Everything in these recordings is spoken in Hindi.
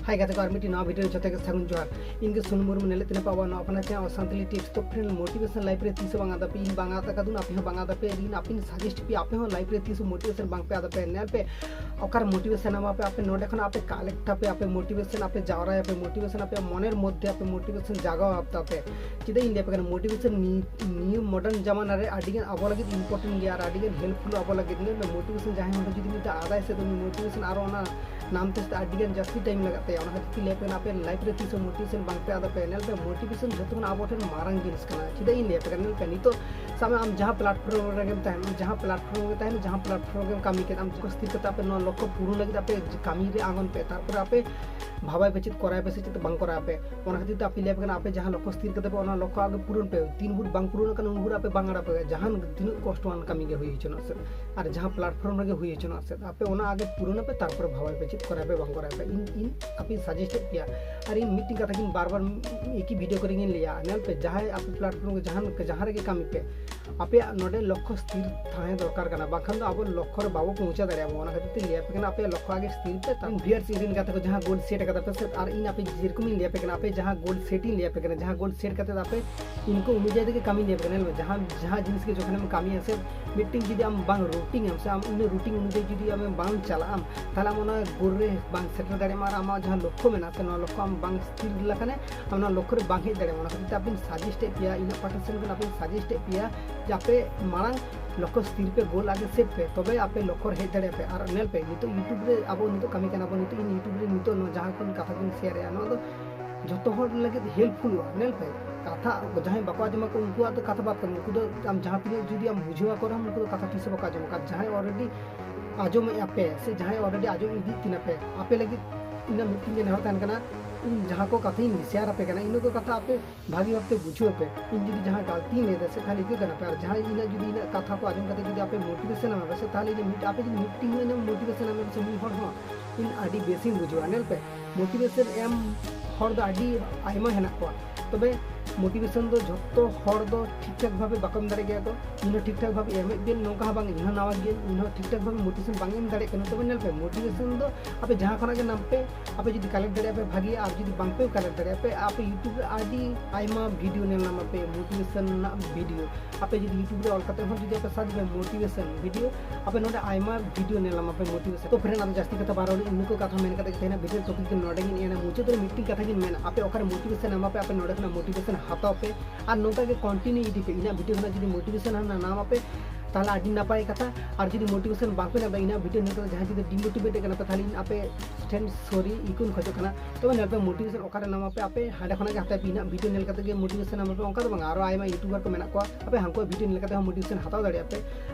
हाय गाते को आर मिट्टी नवा वीडियो जते के सागुन जोहार इनके सुन मुर्मु नेले तिने पावा न अपना चे सानताली टिप्स तो फ्रेंड मोटिवेशन लाइफ रे तीस बांगा दा पे इन बांगा ता कदुन आपे बांगा दा पे इन आपिन सजेस्ट पे आपे हो लाइफ रे तीस मोटिवेशन बांग पे आदा पे नेल पे ओकार मोटिवेशन आमा पे आपे नोडे खन आपे कालेक्ट पे आपे मोटिवेशन आपे जावरा पे मोटिवेशन आपे मनेर मध्य आपे मोटिवेशन जागा आपता पे चिदे इन लेपे मोटिवेशन न्यू मॉडर्न जमाना रे आडिगन आबो लगे इंपोर्टेंट गया आडिगन हेल्पफुल आबो लगे ने मोटिवेशन जाहे हम जदी मिता आदा से तो मोटिवेशन आरो ना नाम ते आडिगन जास्ती टाइम लगाते हैं ओना खातिर लेपे ना पे लाइफ रे तीस मोटिवेशन बांग पे आदा पे नेल पे मोटिवेशन जतन आबो ठन मारंग जिनिस कना चिदे इन लेपे नेल पे नितो सामे आम जहां प्लेटफॉर्म रे गेम ताहेन जहां प्लेटफॉर्म रे ताहेन जहां प्लेटफॉर्म रे कामी के आम को स्थिर कता पे न लक्ष्य पूर्ण लगे आपे कामी रे आंगन पे तारपर आपे भाबाय पे चित कराय पे चित बांग कराय पे ओना खातिर आपे लेपे कना आपे जहां लक्ष्य स्थिर कते पे ओना लक्ष्य आगे पूर्ण पे तीन बुट बांग पूर्ण कना उन बुट आपे बांगड़ा पे जहां दिन कष्टवान कामी गे होई छन से और जहां प्लेटफॉर्म रे होई छन से आपे ओना आगे पूर्ण पे तारपर भाबाय पे चित कराय पे बांग कराय पे इन आपे सजेस्ट किया और इन मीटिंग कथा किन बार-बार एक ही वीडियो करेंगे लिया नेल पे जहां आपे प्लेटफॉर्म जहां रे कामी पे आपे नोडे लक्ष्य स्थिर थाहे दरकार कना बाखन अब लक्ष्य रे बाबू पहुंचा दाड़ियाबो ओना खातिर लिया पे कना आपे लक्ष्य आगे स्थिर पे ता भियर सीरिन कथा को जहां गोल सेट कता पे और इन आपे जेरकम लिया पे कना आपे जहां गोल सेटिंग लिया पे कना जहां गोल सेट कते आपे इनको उम्मीद है कि कामी लिया पे कना जहां जिनिस के जोखने में कामी है मीटिंग जदी हम बांग रूटिंग हम से हम इन रूटिंग अनुसार जदी हम बांग चला हम ताला मोना गोल रे बांग सेट दाड़े मार हम जहां लक्ष्य मेना ते न लक्ष्य हम बांग स्थिर लखने हम न लक्ष्य रे बांग हे दाड़े ओना खातिर आपे सजेस्ट पिया इन पार्टिसिपेंट कना आपे सजेस्ट पिया जापे मांग लक्ष्य स्थिर पे गोल आगे सेट पे तबे आपे लक्ष्य हेज दाड़े पे और नेल पे नितो यूट्यूब रे अब नितो कामी कना नितो इन यूट्यूब रे नितो न जहां कोन कथा किन शेयर या न जतो हर लगे हेल्पफुल नेल पे कथा जहां बाको आजमा को उनको तो कथा बात उनको तो हम जहां तीन जदी हम बुझेवा कर हम उनको कथा तीस बाको आजमा जहां ऑलरेडी आजम आपे से जहां ऑलरेडी आजम इदी तिना पे आपे लगे इन मीटिंग ने होता कना जहां को कथा इन शेयर पे कना इन को कथा आपे भागी वक्त बुझो पे इन जदी जहां गलती ने दे से खाली के कना पे जहां इन जदी इन कथा को आजम करते जदी आपे मोटिवेशन में से ताले मीट आपे जदी मीटिंग में मोटिवेशन में से मी हर हो इन आडी बेसिक बुझो नेल पे मोटिवेशन एम हर द आडी आइमा हेना को तबे मोटिवेशन दो जतो हर दो ठीक ठाक भाबे बाकम दाड़े गया को इन ठीक ठाक भाबे एम गेन नोका बांग इन नावा गेन इन ठीक ठाक भाबे मोटिवेशन बांग इन दाड़े कनो तबे नेल पे मोटिवेशन दो आपे जहां खना के नाम पे आपे जदी कलेक्ट दाड़े पे भागी आप जदी बांग पे कलेक्ट दाड़े पे आपे यूट्यूब आडी आइमा वीडियो नेल नाम पे मोटिवेशन ना वीडियो आपे जदी यूट्यूब रे ऑल करते हो जदी आपे सर्च पे मोटिवेशन वीडियो आपे नोडे आइमा वीडियो नेल नाम पे मोटिवेशन तो फ्रेंड आप जास्ती कथा बारो इनको कथा मेन कथा तेना वीडियो टॉपिक के नोडे इन एना मुचे तो मीटिंग कथा किन मेन आपे ओकर मोटिवेशन नाम पे आपे नोडे खना मोटिवेशन हाताओ पे और नोका के कंटिन्यू इदी पे इना वीडियो ना जदी मोटिवेशन ना नाम पे ताला आडी नापाय कथा और जदी मोटिवेशन बांको ना इना वीडियो नेता जहां जदी डिमोटिवेट कना पे थाली आपे स्टैंड सॉरी इकुन खजो कना तो नेल पे मोटिवेशन ओकर नाम पे आपे हाडे खना के हाते बिना वीडियो नेल कते के मोटिवेशन नाम पे ओंका तो बांगा आरो आइमा यूट्यूबर को मेना को आपे हांको वीडियो नेल कते मोटिवेशन हाताव दाड़े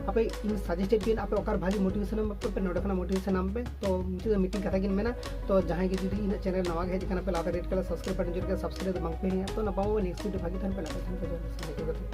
आपे इन सजेस्टेड बिन आपे ओकर भागी मोटिवेशन नाम पे नोडे खना मोटिवेशन नाम पे तो मुझे मीटिंग कथा किन मेना तो जहां के जदी इन चैनल नवा के कना पे लाता रेड कलर सब्सक्राइब बटन जोर के सब्सक्राइब बांग पे तो ना पाओ नेक्स्ट वीडियो भागी थन पे ना